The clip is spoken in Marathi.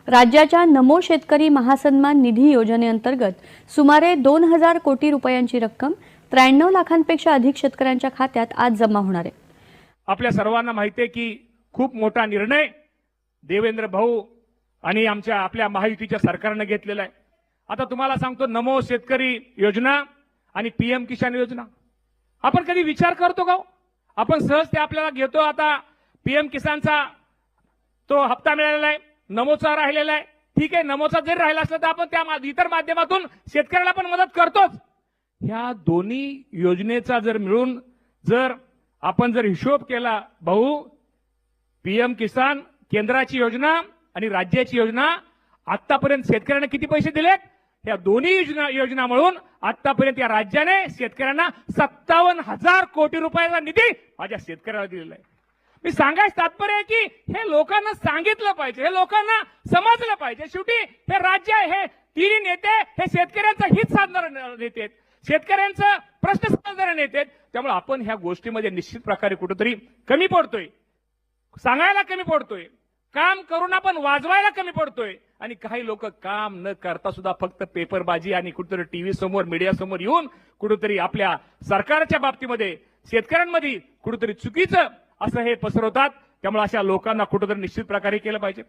राज्याच्या नमो शेतकरी महासन्मान निधी योजनेअंतर्गत सुमारे 2000 कोटी रुपयांची रक्कम 93 लाखांपेक्षा अधिक शेतकऱ्यांच्या खात्यात आज जमा होणार आहे। आपल्या सर्वांना माहिती आहे की खूप मोठा निर्णय देवेंद्र भाऊ आणि आपल्या महायुतीच्या सरकारने घेतलेला आहे। आता तुम्हाला सांगतो, नमो शेतकरी योजना आणि पीएम किसान योजना आपण कधी विचार करतो का? आपण सहज ते आपल्याला घेतो। आता पीएम किसानचा तो हप्ता मिळालेला आहे, नमोचा राहिलेला आहे। ठीक आहे, नमोचा जरी राहिला असला तर आपण त्या इतर माध्यमातून शेतकऱ्याला पण मदत करतोच। ह्या दोन्ही योजनेचा जर मिळून आपण जर हिशोब केला भाऊ, पीएम किसान केंद्राची योजना आणि राज्याची योजना आतापर्यंत शेतकऱ्यांना किती पैसे दिलेत? या दोन्ही योजना मिळून आतापर्यंत या राज्याने शेतकऱ्यांना 57,000 कोटी रुपयाचा निधी माझ्या शेतकऱ्याला दिलेला आहे। मी सांगायचं तात्पर्य आहे की हे लोकांना सांगितलं पाहिजे, हे लोकांना समजलं पाहिजे। शेवटी हे राज्य, हे तिन्ही नेते हे शेतकऱ्यांचं हित साधणारे नेते आहेत, शेतकऱ्यांचं प्रश्न समजणारे नेते आहेत। त्यामुळे आपण ह्या गोष्टीमध्ये निश्चित प्रकारे कुठेतरी कमी पडतोय, सांगायला कमी पडतोय, काम करून आपण वाजवायला कमी पडतोय। आणि काही लोक काम न करता सुद्धा फक्त पेपरबाजी आणि कुठेतरी टीव्ही समोर, मीडिया समोर येऊन कुठेतरी आपल्या सरकारच्या बाबतीमध्ये शेतकऱ्यांमध्ये कुठेतरी चुकीचं असं हे पसरवतात। त्यामुळे अशा लोकांना कुठेतरी निश्चित प्रकारे केलं पाहिजे।